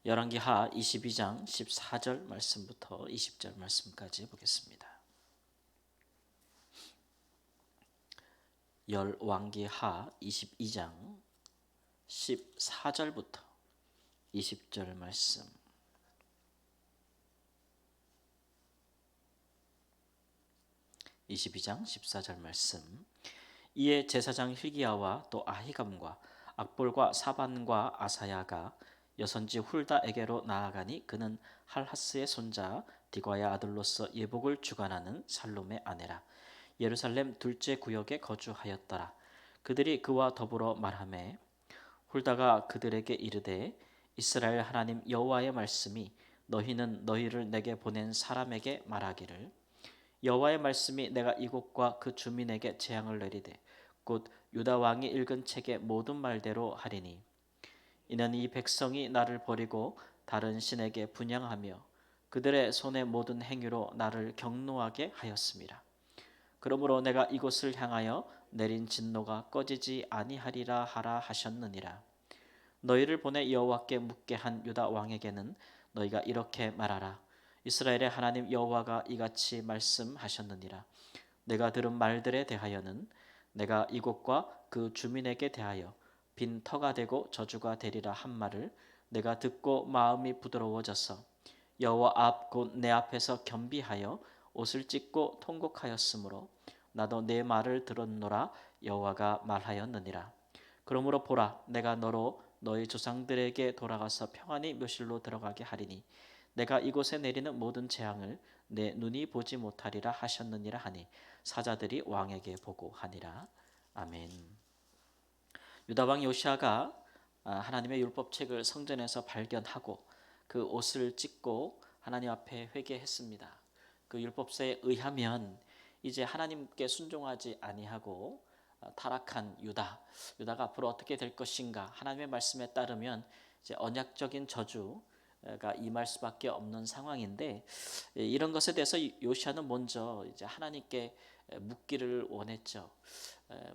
열왕기하 22장 14절 말씀부터 20절 말씀까지 보겠습니다. 열왕기하 22장 14절부터 20절 말씀. (22장) 14절 말씀. 이에 제사장 hil기야와 또 아히감과 악볼과 사반과 아사야가 여선지 훌다에게로 나아가니 그는 할하스의 손자 디과의 아들로서 예복을 주관하는 살룸의 아내라. 예루살렘 둘째 구역에 거주하였더라. 그들이 그와 더불어 말하매 훌다가 그들에게 이르되 이스라엘 하나님 여호와의 말씀이 너희는 너희를 내게 보낸 사람에게 말하기를 여호와의 말씀이 내가 이곳과 그 주민에게 재앙을 내리되 곧 유다 왕이 읽은 책의 모든 말대로 하리니 이는 이 백성이 나를 버리고 다른 신에게 분향하며 그들의 손의 모든 행위로 나를 경노하게 하였습니다. 그러므로 내가 이곳을 향하여 내린 진노가 꺼지지 아니하리라 하라 하셨느니라. 너희를 보내 여호와께 묻게 한 유다 왕에게는 너희가 이렇게 말하라. 이스라엘의 하나님 여호와가 이같이 말씀하셨느니라. 내가 들은 말들에 대하여는 내가 이곳과 그 주민에게 대하여 빈 터가 되고 저주가 되리라 한 말을 내가 듣고 마음이 부드러워져서 여호와 앞 곧 내 앞에서 겸비하여 옷을 찢고 통곡하였으므로 나도 내 말을 들었노라 여호와가 말하였느니라. 그러므로 보라 내가 너로 너희 조상들에게 돌아가서 평안히 묘실로 들어가게 하리니 내가 이곳에 내리는 모든 재앙을 내 눈이 보지 못하리라 하셨느니라 하니 사자들이 왕에게 보고하니라. 아멘. 유다 왕 요시아가 하나님의 율법책을 성전에서 발견하고 그 옷을 찢고 하나님 앞에 회개했습니다. 그 율법서에 의하면 이제 하나님께 순종하지 아니하고 타락한 유다가 앞으로 어떻게 될 것인가 하나님의 말씀에 따르면 이제 언약적인 저주가 임할 수밖에 없는 상황인데 이런 것에 대해서 요시아는 먼저 이제 하나님께 묻기를 원했죠.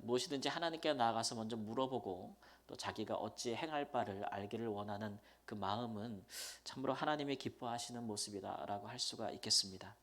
무엇이든지 하나님께 나아가서 먼저 물어보고 또 자기가 어찌 행할 바를 알기를 원하는 그 마음은 참으로 하나님이 기뻐하시는 모습이다라고 할 수가 있겠습니다.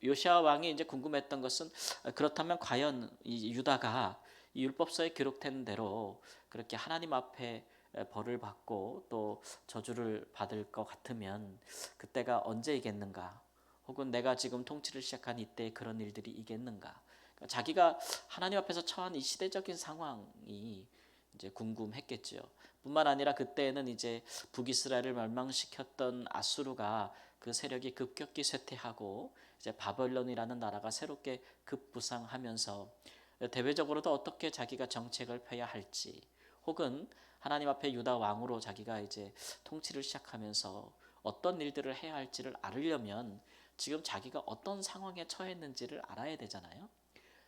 요시아 왕이 이제 궁금했던 것은 그렇다면 과연 이 유다가 이 율법서에 기록된 대로 그렇게 하나님 앞에 벌을 받고 또 저주를 받을 것 같으면 그때가 언제이겠는가? 혹은 내가 지금 통치를 시작한 이때 그런 일들이 있겠는가? 그러니까 자기가 하나님 앞에서 처한 이 시대적인 상황이 이제 궁금했겠죠. 뿐만 아니라 그때에는 이제 북이스라엘을 멸망시켰던 아수르가 그 세력이 급격히 쇠퇴하고 이제 바벨론이라는 나라가 새롭게 급부상하면서 대외적으로도 어떻게 자기가 정책을 펴야 할지 혹은 하나님 앞에 유다 왕으로 자기가 이제 통치를 시작하면서 어떤 일들을 해야 할지를 알으려면 지금 자기가 어떤 상황에 처했는지를 알아야 되잖아요.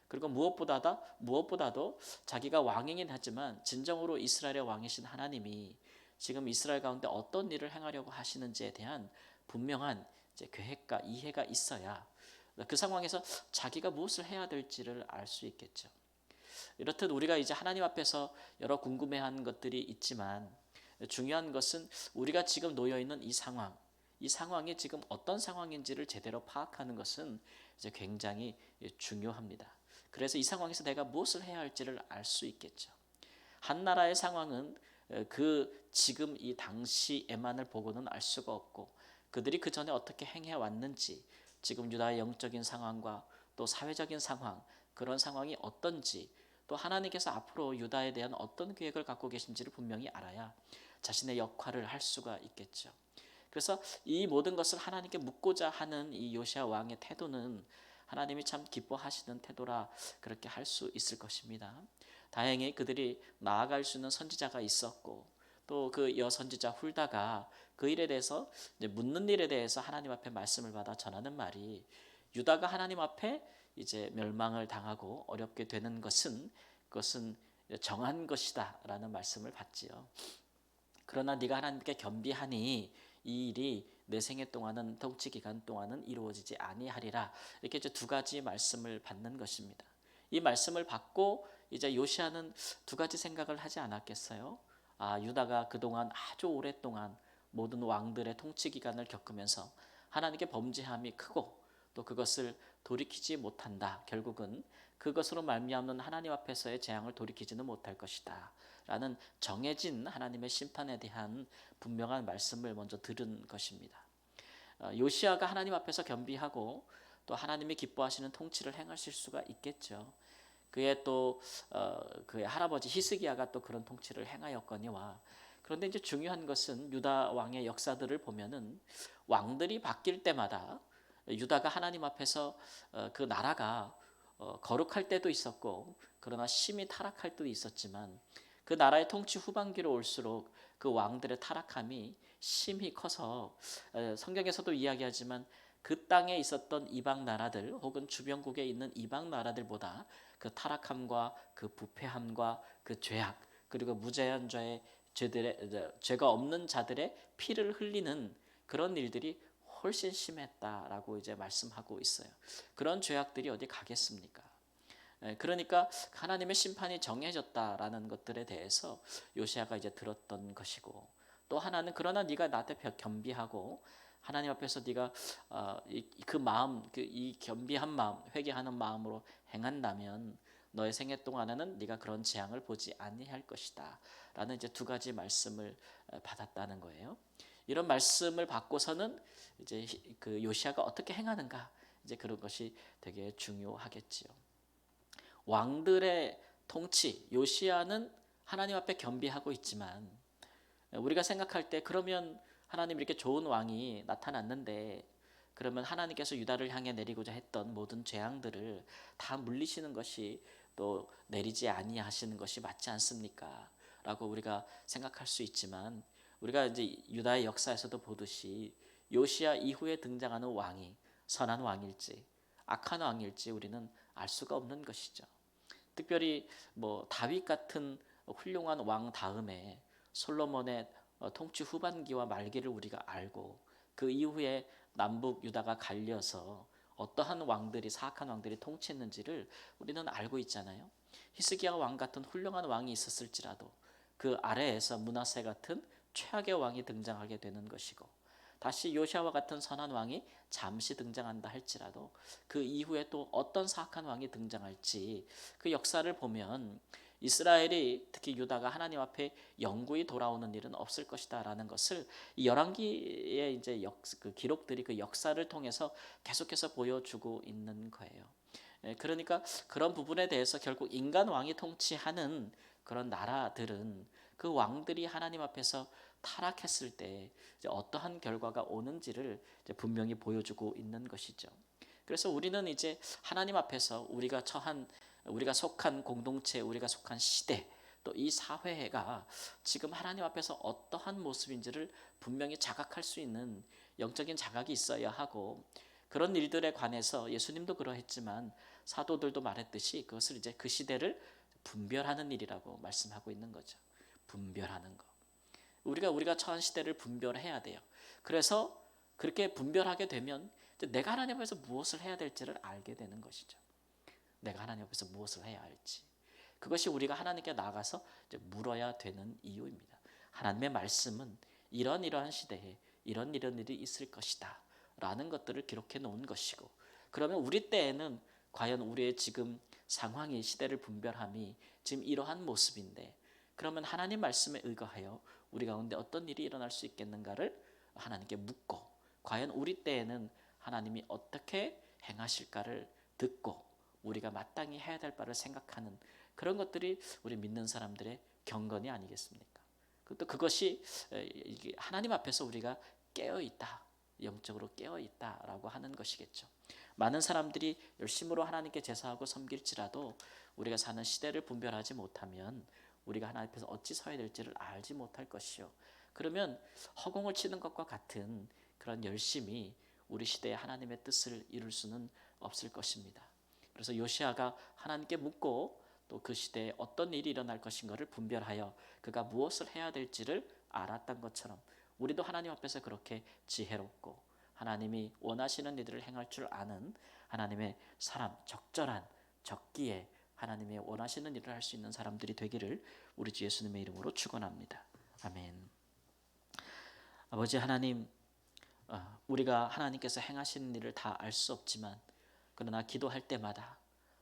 그리고 무엇보다도 자기가 왕이긴 하지만 진정으로 이스라엘의 왕이신 하나님이 지금 이스라엘 가운데 어떤 일을 행하려고 하시는지에 대한 분명한 이제 계획과 이해가 있어야 그 상황에서 자기가 무엇을 해야 될지를 알 수 있겠죠. 이렇듯 우리가 이제 하나님 앞에서 여러 궁금해하는 것들이 있지만 중요한 것은 우리가 지금 놓여 있는 이 상황이 지금 어떤 상황인지를 제대로 파악하는 것은 이제 굉장히 중요합니다. 그래서 이 상황에서 내가 무엇을 해야 할지를 알 수 있겠죠. 한 나라의 상황은 그 지금 이 당시에만을 보고는 알 수가 없고 그들이 그 전에 어떻게 행해 왔는지 지금 유다의 영적인 상황과 또 사회적인 상황 그런 상황이 어떤지 또 하나님께서 앞으로 유다에 대한 어떤 계획을 갖고 계신지를 분명히 알아야 자신의 역할을 할 수가 있겠죠. 그래서 이 모든 것을 하나님께 묻고자 하는 이 요시아 왕의 태도는 하나님이 참 기뻐하시는 태도라 그렇게 할 수 있을 것입니다. 다행히 그들이 나아갈 수 있는 선지자가 있었고 또 그 여선지자 훌다가 그 일에 대해서 이제 묻는 일에 대해서 하나님 앞에 말씀을 받아 전하는 말이 유다가 하나님 앞에 이제 멸망을 당하고 어렵게 되는 것은 그것은 정한 것이다라는 말씀을 받지요. 그러나 네가 하나님께 겸비하니 이 일이 내 생애 동안은 통치 기간 동안은 이루어지지 아니하리라. 이렇게 이제 두 가지 말씀을 받는 것입니다. 이 말씀을 받고 이제 요시아는 두 가지 생각을 하지 않았겠어요? 유다가 그동안 아주 오랫동안 모든 왕들의 통치 기간을 겪으면서 하나님께 범죄함이 크고 또 그것을 돌이키지 못한다. 결국은 그것으로 말미암는 하나님 앞에서의 재앙을 돌이키지는 못할 것이다. 라는 정해진 하나님의 심판에 대한 분명한 말씀을 먼저 들은 것입니다. 요시아가 하나님 앞에서 겸비하고 또 하나님이 기뻐하시는 통치를 행하실 수가 있겠죠. 그의 또 그의 할아버지 히스기야가 또 그런 통치를 행하였거니와, 그런데 이제 중요한 것은 유다 왕의 역사들을 보면은 왕들이 바뀔 때마다 유다가 하나님 앞에서 그 나라가 거룩할 때도 있었고 그러나 심히 타락할 때도 있었지만, 그 나라의 통치 후반기로 올수록 그 왕들의 타락함이 심히 커서 성경에서도 이야기하지만 그 땅에 있었던 이방 나라들 혹은 주변국에 있는 이방 나라들보다 그 타락함과 그 부패함과 그 죄악, 그리고 무죄한 자의 죄가 없는 자들의 피를 흘리는 그런 일들이 훨씬 심했다라고 이제 말씀하고 있어요. 그런 죄악들이 어디 가겠습니까? 그러니까 하나님의 심판이 정해졌다라는 것들에 대해서 요시아가 이제 들었던 것이고, 또 하나는 그러나 네가 나한테 겸비하고 하나님 앞에서 네가 그 마음, 이 겸비한 마음, 회개하는 마음으로 행한다면 너의 생애 동안에는 네가 그런 재앙을 보지 아니할 것이다. 라는 이제 두 가지 말씀을 받았다는 거예요. 이런 말씀을 받고서는 이제 그 요시아가 어떻게 행하는가, 이제 그런 것이 되게 중요하겠지요. 왕들의 통치, 요시아는 하나님 앞에 겸비하고 있지만 우리가 생각할 때 그러면 하나님 이렇게 좋은 왕이 나타났는데 그러면 하나님께서 유다를 향해 내리고자 했던 모든 재앙들을 다 물리시는 것이 또 내리지 아니하시는 것이 맞지 않습니까? 라고 우리가 생각할 수 있지만, 우리가 이제 유다의 역사에서도 보듯이 요시아 이후에 등장하는 왕이 선한 왕일지 악한 왕일지 우리는 알 수가 없는 것이죠. 특별히 뭐 다윗 같은 훌륭한 왕 다음에 솔로몬의 통치 후반기와 말기를 우리가 알고, 그 이후에 남북 유다가 갈려서 어떠한 왕들이, 사악한 왕들이 통치했는지를 우리는 알고 있잖아요. 히스기야 왕 같은 훌륭한 왕이 있었을지라도 그 아래에서 므낫세 같은 최악의 왕이 등장하게 되는 것이고, 다시 요시아와 같은 선한 왕이 잠시 등장한다 할지라도 그 이후에 또 어떤 사악한 왕이 등장할지 그 역사를 보면 이스라엘이, 특히 유다가 하나님 앞에 영구히 돌아오는 일은 없을 것이다라는 것을 이 열왕기의 이제 그 기록들이 그 역사를 통해서 계속해서 보여주고 있는 거예요. 그러니까 그런 부분에 대해서 결국 인간 왕이 통치하는 그런 나라들은 그 왕들이 하나님 앞에서 타락했을 때 이제 어떠한 결과가 오는지를 이제 분명히 보여주고 있는 것이죠. 그래서 우리는 이제 하나님 앞에서 우리가 속한 공동체, 우리가 속한 시대, 또 이 사회가 지금 하나님 앞에서 어떠한 모습인지를 분명히 자각할 수 있는 영적인 자각이 있어야 하고, 그런 일들에 관해서 예수님도 그러했지만 사도들도 말했듯이 그것을 이제 그 시대를 분별하는 일이라고 말씀하고 있는 거죠. 분별하는 거. 우리가 처한 시대를 분별해야 돼요. 그래서 그렇게 분별하게 되면 내가 하나님 앞에서 무엇을 해야 될지를 알게 되는 것이죠. 내가 하나님 앞에서 무엇을 해야 할지. 그것이 우리가 하나님께 나가서 이제 물어야 되는 이유입니다. 하나님의 말씀은 이러한 시대에 이런 일이 있을 것이다 라는 것들을 기록해 놓은 것이고, 그러면 우리 때에는 과연 우리의 지금 상황이, 시대를 분별함이 지금 이러한 모습인데, 그러면 하나님 말씀에 의거하여 우리 가운데 어떤 일이 일어날 수 있겠는가를 하나님께 묻고, 과연 우리 때에는 하나님이 어떻게 행하실까를 듣고 우리가 마땅히 해야 될 바를 생각하는 그런 것들이 우리 믿는 사람들의 경건이 아니겠습니까? 또 그것이 하나님 앞에서 우리가 깨어 있다, 영적으로 깨어 있다라고 하는 것이겠죠. 많은 사람들이 열심으로 하나님께 제사하고 섬길지라도 우리가 사는 시대를 분별하지 못하면 우리가 하나님 앞에서 어찌 서야 될지를 알지 못할 것이요. 그러면 허공을 치는 것과 같은 그런 열심이 우리 시대에 하나님의 뜻을 이룰 수는 없을 것입니다. 그래서 요시아가 하나님께 묻고 또 그 시대에 어떤 일이 일어날 것인가를 분별하여 그가 무엇을 해야 될지를 알았던 것처럼 우리도 하나님 앞에서 그렇게 지혜롭고 하나님이 원하시는 일들을 행할 줄 아는 하나님의 사람, 적절한 적기에 하나님의 원하시는 일을 할 수 있는 사람들이 되기를 우리 주 예수님의 이름으로 축원합니다. 아멘. 아버지 하나님, 우리가 하나님께서 행하시는 일을 다 알 수 없지만 그러나 기도할 때마다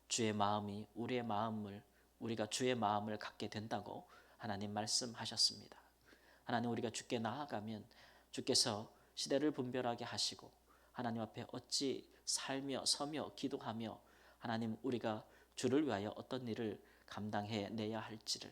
주의 마음이 우리가 주의 마음을 갖게 된다고 하나님 말씀하셨습니다. 하나님, 우리가 주께 나아가면 주께서 시대를 분별하게 하시고 하나님 앞에 어찌 살며 서며 기도하며 하나님 우리가 주를 위하여 어떤 일을 감당해 내야 할지를,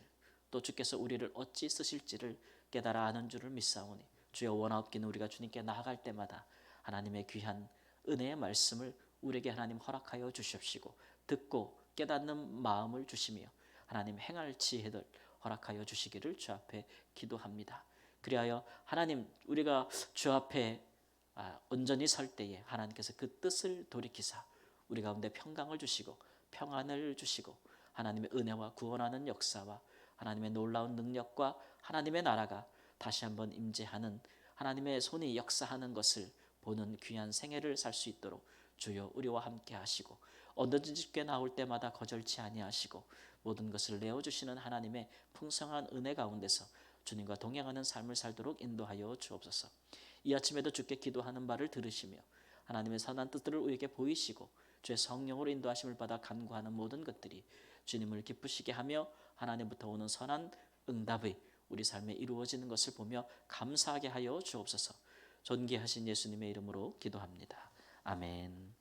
또 주께서 우리를 어찌 쓰실지를 깨달아 아는 줄을 믿사오니 주여, 원하옵기는 우리가 주님께 나아갈 때마다 하나님의 귀한 은혜의 말씀을 우리에게 하나님 허락하여 주시옵시고 듣고 깨닫는 마음을 주시며 하나님 행할 지혜를 허락하여 주시기를 주 앞에 기도합니다. 그리하여 하나님, 우리가 주 앞에 온전히 설 때에 하나님께서 그 뜻을 돌이키사 우리 가운데 평강을 주시고 평안을 주시고 하나님의 은혜와 구원하는 역사와 하나님의 놀라운 능력과 하나님의 나라가 다시 한번 임재하는, 하나님의 손이 역사하는 것을 보는 귀한 생애를 살 수 있도록 주여 우리와 함께 하시고 언제든지 주께 나올 때마다 거절치 아니하시고 모든 것을 내어주시는 하나님의 풍성한 은혜 가운데서 주님과 동행하는 삶을 살도록 인도하여 주옵소서. 이 아침에도 주께 기도하는 바를 들으시며 하나님의 선한 뜻들을 우리에게 보이시고 주의 성령으로 인도하심을 받아 간구하는 모든 것들이 주님을 기쁘시게 하며 하나님부터 오는 선한 응답이 우리 삶에 이루어지는 것을 보며 감사하게 하여 주옵소서. 존귀하신 예수님의 이름으로 기도합니다. 아멘.